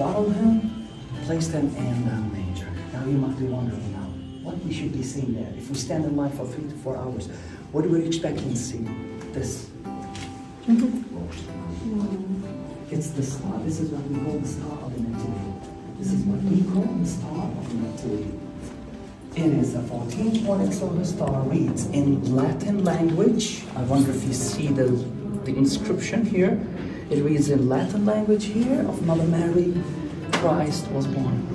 swaddled him, placed him in the manger. Now you might be wondering now, what we should be seeing there? If we stand in line for 3 to 4 hours, what are we expecting to see? This. It's the star. This is what we call the star of the Nativity. This is what we call the star of the Nativity. It is the 14th morning, so the star reads in Latin language. I wonder if you see the inscription here. It reads in Latin language here of Mother Mary, Christ was born.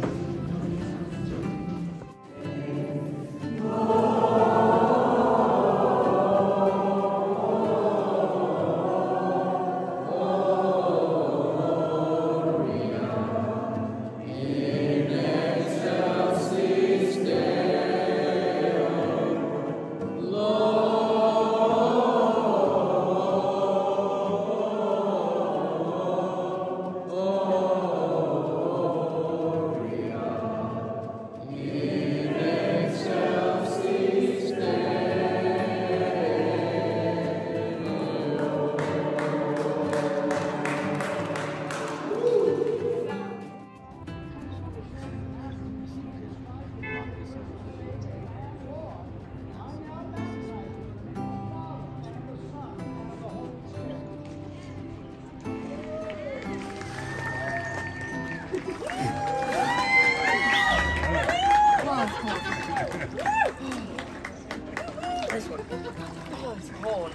This one. Oh, it's cold.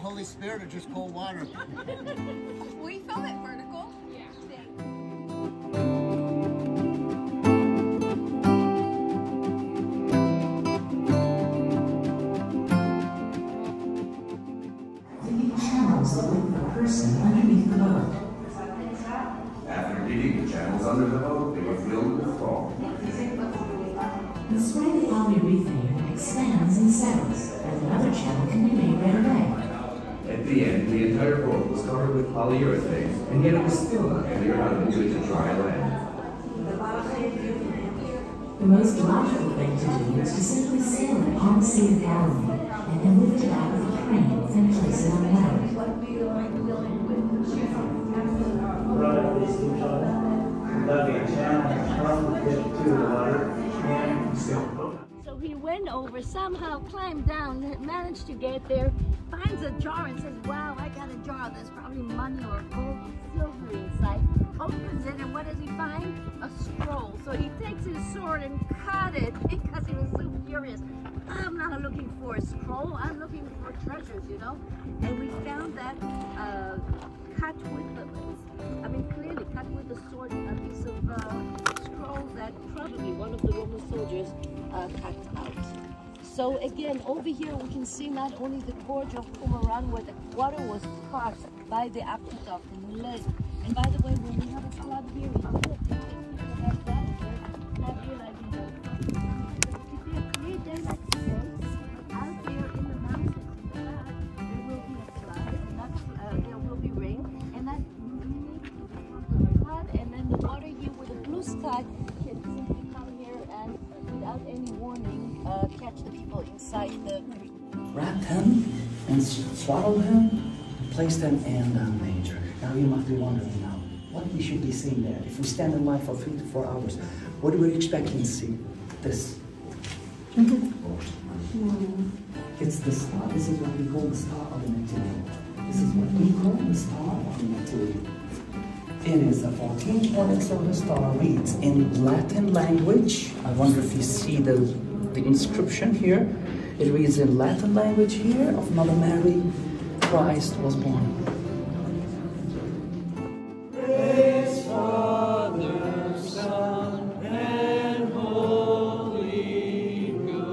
Holy Spirit or just cold water? Will you film it vertical? Yeah. The new channels that lead the person underneath the boat. After digging the channels under the boat, they were filled with foam. The spray the polyurethane expands and settles, and another channel can be made right away. At the end, the entire boat was covered with polyurethane, and yet it was still not clear how to do it to dry land. The most logical thing to do is to simply sail it on the Sea of Galilee, and then lift it out with a crane and place it on land. Brother, these two children, dug a channel from the pit to the water and sailed. So he went over, somehow climbed down, managed to get there, finds a jar and says, wow, I got a jar, there's probably money or gold or silver inside. Opens it, and what does he find? A scroll. So he takes his sword and cut it because he was so furious. I'm not looking for a scroll, I'm looking for treasures, you know? And we found that cut with the, clearly cut with the sword, a piece of scroll that probably one of the Roman soldiers cut out. So again, over here we can see not only the gorge of Qumran where the water was caught by the aqueduct and led. And by the way, when we have a flood here, we do it. People have that not realizing that. If you create daylight space out there in the mountains, in the back, there will be a flood, and there will be rain, and that means the flood, and then the water here with the blue sky can simply come here and without any warning catch the people inside the creek. Wrapped him and swaddled him, placed him in the manger. Now you might be wondering now, what we should be seeing there? If we stand in line for 3 to 4 hours, what are we expecting to see? This. It's the star. This is what we call the star of the Nativity. This is what we call the star of the Nativity. It is the 14th morning, so the star reads in Latin language. I wonder if you see the inscription here. It reads in Latin language here of Mother Mary, Christ was born. Praise Father, Son, and Holy Ghost.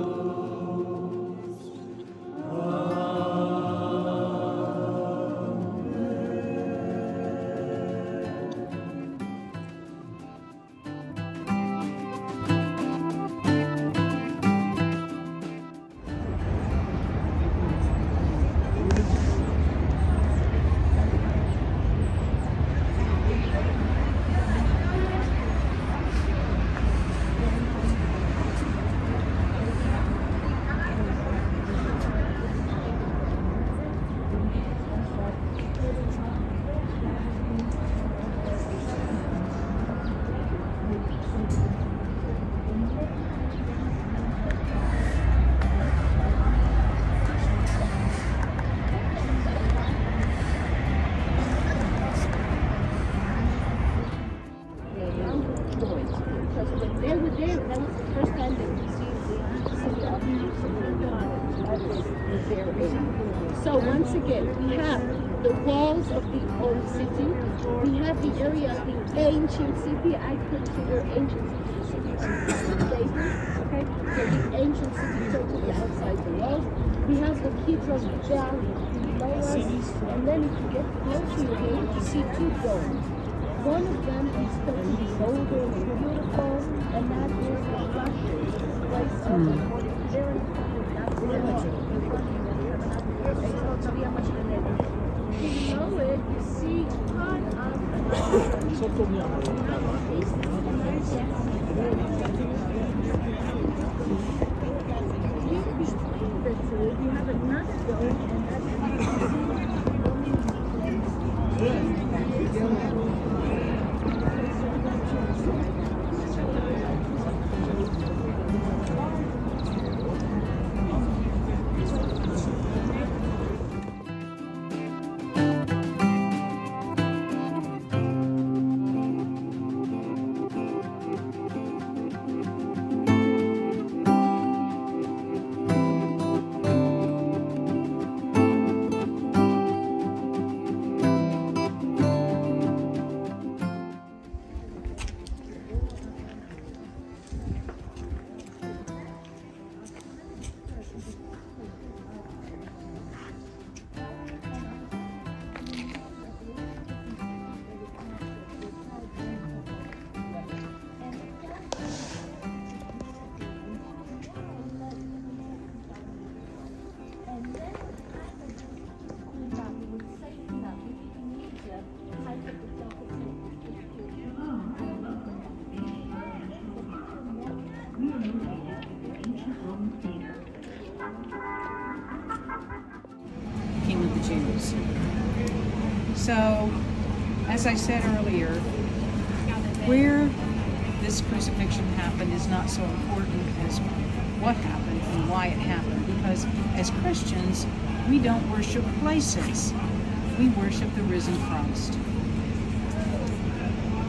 So once again, we have the walls of the old city. We have the area of the ancient city. I consider ancient city okay? So the ancient city totally outside the walls. We have the Kidron Valley below us. And then if you get closer, you'll be able to see two domes. One of them is totally golden and beautiful, and that is the Fletcher place of the very below it, you see part of you have another dome, and King of the Jews. So, as I said earlier, where this crucifixion happened is not so important as what happened and why it happened, because as Christians, we don't worship places. We worship the risen Christ.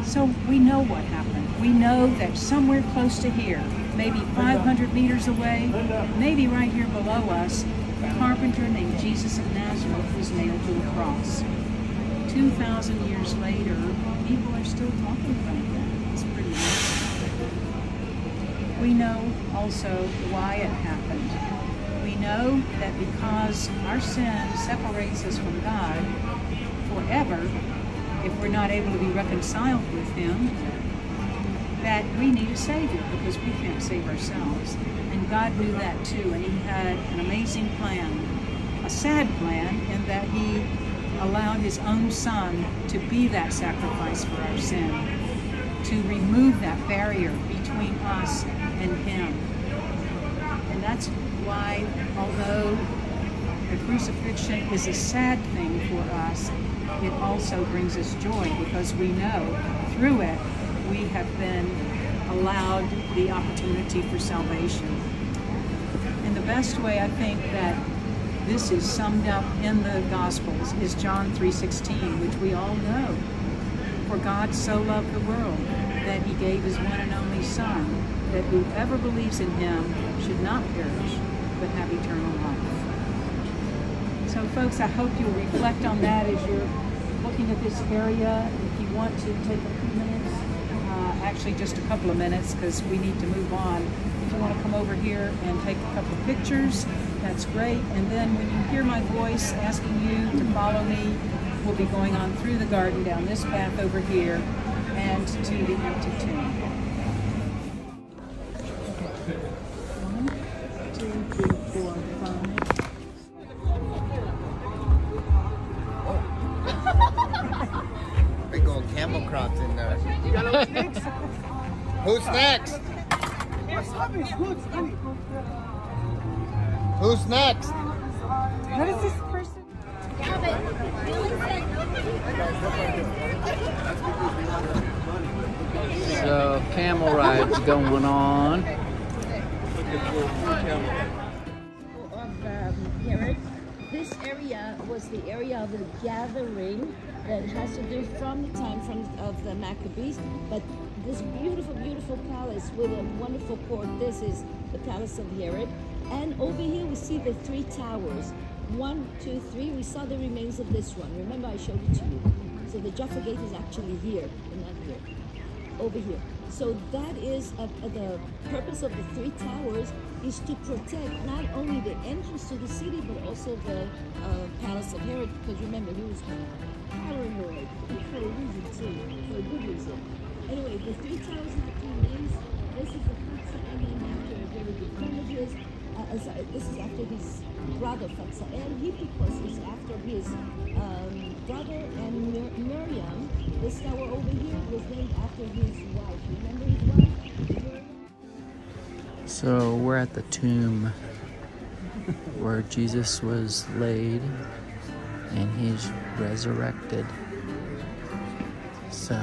So we know what happened. We know that somewhere close to here, maybe 500 meters away, maybe right here below us, a carpenter named Jesus of Nazareth was nailed to a cross. 2,000 years later, people are still talking about that. It's pretty amazing. We know also why it happened. We know that because our sin separates us from God forever, if we're not able to be reconciled with Him, that we need a Savior because we can't save ourselves. And God knew that too, and He had an amazing plan, a sad plan in that He allowed His own Son to be that sacrifice for our sin, to remove that barrier between us and Him. And that's why, although the crucifixion is a sad thing for us, it also brings us joy because we know through it we have been allowed the opportunity for salvation. And the best way I think that this is summed up in the Gospels is John 3:16, which we all know. For God so loved the world that He gave His one and only Son, that whoever believes in Him should not perish, but have eternal life. So folks, I hope you'll reflect on that as you're looking at this area. If you want to take a few minutes, actually just a couple of minutes because we need to move on. If you want to come over here and take a couple of pictures, that's great. And then when you hear my voice asking you to follow me, we'll be going on through the garden down this path over here and to the empty tomb. 1, 2, 3, 4, 5. Big old camel crops in there. You got no sticks? Who's next? Who's next? What is this person? So camel rides going on. Herod, this area was the area of the gathering that has to do from the time of the Maccabees, but this beautiful, beautiful palace with a wonderful court. This is the palace of Herod. And over here we see the 3 towers. 1, 2, 3. We saw the remains of this one. Remember, I showed it to you. So the Jaffa Gate is actually here, and not here. Over here. So that is the purpose of the 3 towers, is to protect not only the entrance to the city, but also the palace of Herod. Because remember, he was paranoid for a reason too, for a good reason. Anyway, the 3 towers have 2 names. This is the Fatsael name after very good images. This is after his brother Fatsael. Hippikos is after his brother, and Miriam, this tower over here, was named after his wife. Remember his wife? So we're at the tomb where Jesus was laid and he's resurrected. So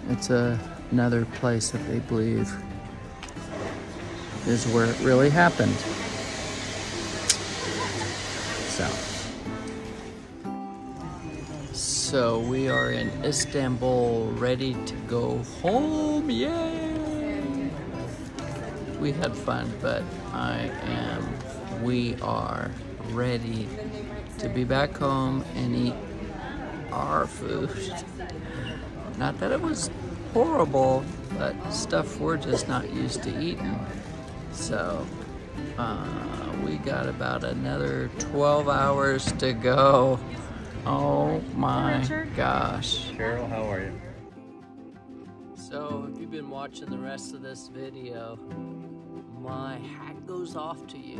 it's another place that they believe is where it really happened. So we are in Istanbul, ready to go home. Yay! We had fun, but we are ready to be back home and eat our food. Not that it was horrible, but stuff we're just not used to eating. So we got about another 12 hours to go. Oh my gosh. Carol, how are you? So if you've been watching the rest of this video, my hat goes off to you.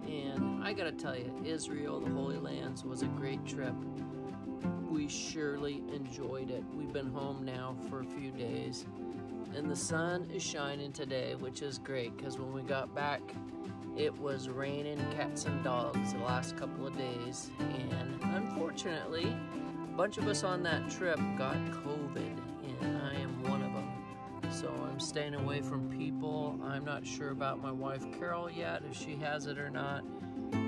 And I gotta tell you, Israel, the Holy Lands, was a great trip. We surely enjoyed it. We've been home now for a few days. And the sun is shining today, which is great, because when we got back, it was raining cats and dogs the last couple of days. And unfortunately, a bunch of us on that trip got COVID, and I am one of them. So I'm staying away from people. I'm not sure about my wife Carol yet, if she has it or not.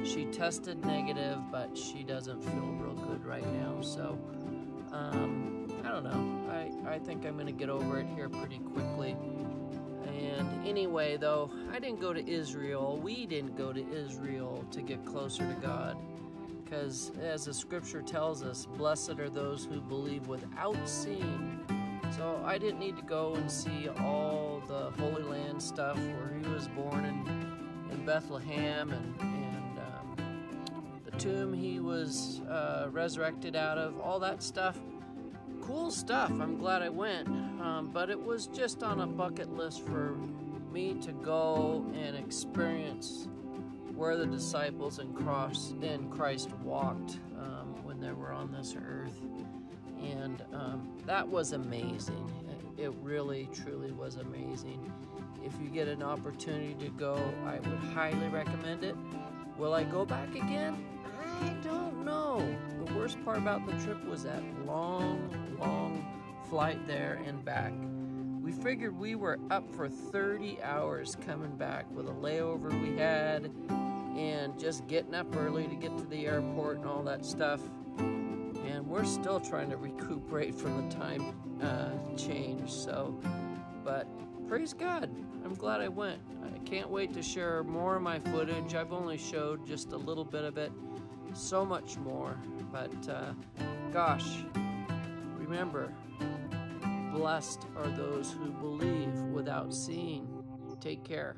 She tested negative, but she doesn't feel real good right now. So I don't know. I think I'm gonna get over it here pretty quickly. And anyway, though, I didn't go to Israel. We didn't go to Israel to get closer to God. Because as the scripture tells us, blessed are those who believe without seeing. So I didn't need to go and see all the Holy Land stuff where he was born in Bethlehem and the tomb he was resurrected out of, all that stuff. Cool stuff. I'm glad I went. But it was just on a bucket list for me to go and experience where the disciples and Christ walked when they were on this earth. And that was amazing. It really, truly was amazing. If you get an opportunity to go, I would highly recommend it. Will I go back again? I don't know. The worst part about the trip was that long flight there and back. We figured we were up for 30 hours coming back with a layover we had and just getting up early to get to the airport and all that stuff. And we're still trying to recuperate from the time change. So, but praise God. I'm glad I went. I can't wait to share more of my footage. I've only showed just a little bit of it. So much more. But gosh, remember, blessed are those who believe without seeing. Take care.